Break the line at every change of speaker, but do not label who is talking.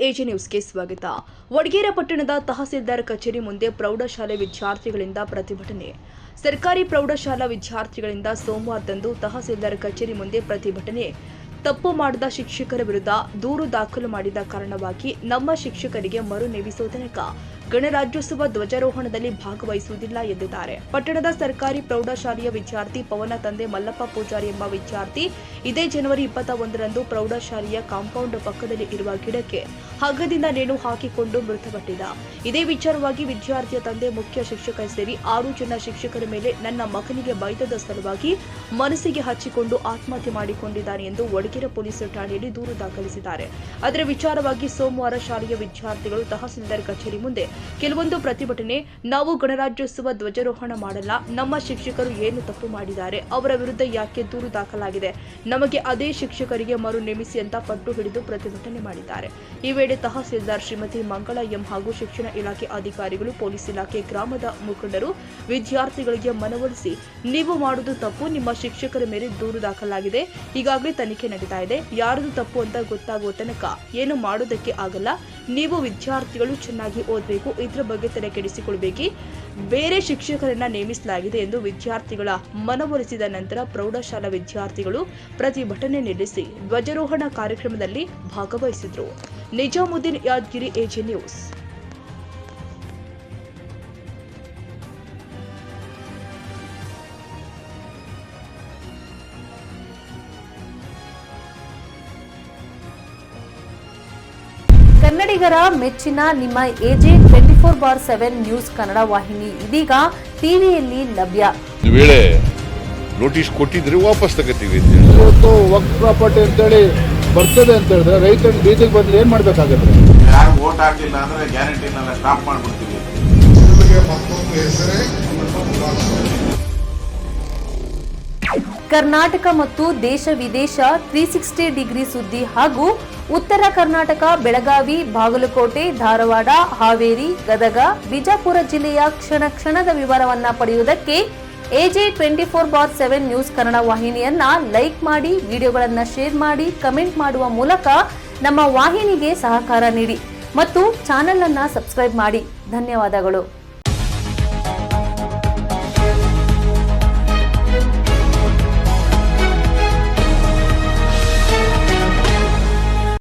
AJ ನ್ಯೂಸ್ಗೆ ಸ್ವಾಗತ. ವಡಗೇರ ಪಟ್ಟಣದ ತಹಸೀಲ್ದಾರ್ ಕಚೇರಿ ಮುಂದೆ ಪ್ರೌಢಶಾಲೆ ವಿದ್ಯಾರ್ಥಿಗಳಿಂದ ಪ್ರತಿಭಟನೆ. ಸರ್ಕಾರಿ ಪ್ರೌಢಶಾಲಾ ವಿದ್ಯಾರ್ಥಿಗಳಿಂದ ಸೋಮವಾರದಂದು ತಹಸೀಲ್ದಾರ್ ಕಚೇರಿ ಮುಂದೆ ಪ್ರತಿಭಟನೆ. ತಪ್ಪು ಮಾಡಿದ ಶಿಕ್ಷಕರ ವಿರುದ್ಧ ದೂರು ದಾಖಲು ಮಾಡಿದ ಕಾರಣವಾಗಿ ನಮ್ಮ ಶಿಕ್ಷಕರಿಗೆ ಮರು ನೇಮಿಸುವ ತನಕ ಗಣರಾಜ್ಯೋತ್ಸವ ಧ್ವಜಾರೋಹಣದಲ್ಲಿ ಭಾಗವಹಿಸುವುದಿಲ್ಲ ಎಂದಿದ್ದಾರೆ. ಪಟ್ಟಣದ ಸರ್ಕಾರಿ ಪ್ರೌಢಶಾಲೆಯ ವಿದ್ಯಾರ್ಥಿ ಪವನ ತಂದೆ ಮಲ್ಲಪ್ಪ ಪೂಜಾರಿ ಎಂಬ ವಿದ್ಯಾರ್ಥಿ ಇದೇ ಜನವರಿ 21ರಂದು ಪ್ರೌಢಶಾಲೆಯ ಕಾಂಪೌಂಡ್ ಪಕ್ಕದಲ್ಲಿ ಇರುವ ಗಿಡಕ್ಕೆ ಹಗ್ಗದಿಂದ ನೇಣು ಹಾಕಿಕೊಂಡು ಮೃತಪಟ್ಟಿದ್ದ. ಇದೇ ವಿಚಾರವಾಗಿ ವಿದ್ಯಾರ್ಥಿಯ ತಂದೆ ಮುಖ್ಯ ಶಿಕ್ಷಕ ಸೇರಿ 6 ಜನ ಶಿಕ್ಷಕರ ಮೇಲೆ ನನ್ನ ಮಗನಿಗೆ ಬೈದದ ಸಲುವಾಗಿ ಮನಸ್ಸಿಗೆ ಹಚ್ಚಿಕೊಂಡು ಆತ್ಮಹತ್ಯೆ ಮಾಡಿಕೊಂಡಿದ್ದಾನೆ ಎಂದು ವಡಗೇರ ಪೊಲೀಸ್ ಠಾಣೆಯಲ್ಲಿ ದೂರು ದಾಖಲಿಸಿದ್ದಾರೆ. ಅದರ ವಿಚಾರವಾಗಿ ಸೋಮವಾರ ಶಾಲೆಯ ವಿದ್ಯಾರ್ಥಿಗಳು ತಹಸೀಲ್ದಾರ್ ಕಚೇರಿ ಮುಂದೆ ಕೆಲವೊಂದು ಪ್ರತಿಭಟನೆ. ನಾವು ಗಣರಾಜ್ಯೋತ್ಸವ ಧ್ವಜಾರೋಹಣ ಮಾಡಲ್ಲ, ನಮ್ಮ ಶಿಕ್ಷಕರು ಏನು ತಪ್ಪು ಮಾಡಿದ್ದಾರೆ, ಅವರ ವಿರುದ್ಧ ಯಾಕೆ ದೂರು ದಾಖಲಾಗಿದೆ, ನಮಗೆ ಅದೇ ಶಿಕ್ಷಕರಿಗೆ ಮರು ನೇಮಿಸಿ ಅಂತ ಪಟ್ಟು ಹಿಡಿದು ಪ್ರತಿಭಟನೆ ಮಾಡಿದ್ದಾರೆ. ಈ ವೇಳೆ ತಹಸೀಲ್ದಾರ್ ಶ್ರೀಮತಿ ಮಂಗಳ ಎಂ ಹಾಗೂ ಶಿಕ್ಷಣ ಇಲಾಖೆ ಅಧಿಕಾರಿಗಳು, ಪೊಲೀಸ್ ಇಲಾಖೆ, ಗ್ರಾಮದ ಮುಖಂಡರು ವಿದ್ಯಾರ್ಥಿಗಳಿಗೆ ಮನವೊಲಿಸಿ, ನೀವು ಮಾಡುವುದು ತಪ್ಪು, ನಿಮ್ಮ ಶಿಕ್ಷಕರ ಮೇಲೆ ದೂರು ದಾಖಲಾಗಿದೆ, ಈಗಾಗಲೇ ತನಿಖೆ ನಡೀತಾ ಇದೆ, ಯಾರದು ತಪ್ಪು ಅಂತ ಗೊತ್ತಾಗುವ ತನಕ ಏನು ಮಾಡೋದಕ್ಕೆ ಆಗಲ್ಲ, ನೀವು ವಿದ್ಯಾರ್ಥಿಗಳು ಚೆನ್ನಾಗಿ ಓದಬೇಕು, ಇದರ ಬಗ್ಗೆ ತಲೆ ಕೆಡಿಸಿಕೊಳ್ಳಬೇಕು, ಬೇರೆ ಶಿಕ್ಷಕರನ್ನ ನೇಮಿಸಲಾಗಿದೆ ಎಂದು ವಿದ್ಯಾರ್ಥಿಗಳ ಮನವೊಲಿಸಿದ ನಂತರ ಪ್ರೌಢಶಾಲಾ ವಿದ್ಯಾರ್ಥಿಗಳು ಪ್ರತಿಭಟನೆ ನಡೆಸಿ ಧ್ವಜಾರೋಹಣ ಕಾರ್ಯಕ್ರಮದಲ್ಲಿ ಭಾಗವಹಿಸಿದರು. Nizamuddin Yadgiri, AJ news.
ಕನ್ನಡಿಗರ ಮೆಚ್ಚಿನ ನಿಮ್ಮ ಎಜೆ 24/7 ನ್ಯೂಸ್ ಕನ್ನಡ ವಾಹಿನಿ ಇದೀಗ ಟಿವಿಯಲ್ಲಿ ಲಭ್ಯ.
ವೇಳೆ ನೋಟಿಸ್ ಕೊಟ್ಟಿದ್ರೆ ವಾಪಸ್ ತಗೋತೀವಿ.
ಇವತ್ತು ವಕ್ಫ್ ಪ್ರಾಪರ್ಟಿ ಅಂತೇಳಿ ಬರ್ತದೆ ಅಂತ ಹೇಳಿದ್ರೆ ರೈತರ ಬೀದಿಗೆ ಬಂದು ಏನ್ ಮಾಡ್ಬೇಕಾಗತ್ತೆ?
ಯಾರು ವೋಟ್ ಹಾಕಿಲ್ಲ ಅಂದ್ರೆ ಗ್ಯಾರಂಟಿನೆಲ್ಲ ಸ್ಟಾಪ್ ಮಾಡ್ಬಿಡ್ತೀವಿ.
ಕರ್ನಾಟಕ ಮತ್ತು ದೇಶ ವಿದೇಶ 360 ಡಿಗ್ರಿ ಸುದ್ದಿ ಹಾಗೂ ಉತ್ತರ ಕರ್ನಾಟಕ, ಬೆಳಗಾವಿ, ಬಾಗಲಕೋಟೆ, ಧಾರವಾಡ, ಹಾವೇರಿ, ಗದಗ, ಬಿಜಾಪುರ ಜಿಲ್ಲೆಯ ಕ್ಷಣ ಕ್ಷಣದ ವಿವರವನ್ನ ಪಡೆಯುವುದಕ್ಕೆ ಎಜೆ 24/7 ನ್ಯೂಸ್ ಕನ್ನಡ ವಾಹಿನಿಯನ್ನ ಲೈಕ್ ಮಾಡಿ, ವಿಡಿಯೋಗಳನ್ನ ಶೇರ್ ಮಾಡಿ, ಕಮೆಂಟ್ ಮಾಡುವ ಮೂಲಕ ನಮ್ಮ ವಾಹಿನಿಗೆ ಸಹಕಾರ ನೀಡಿ ಮತ್ತು ಚಾನೆಲ್ ಅನ್ನ ಸಬ್ಸ್ಕ್ರೈಬ್ ಮಾಡಿ. ಧನ್ಯವಾದಗಳು.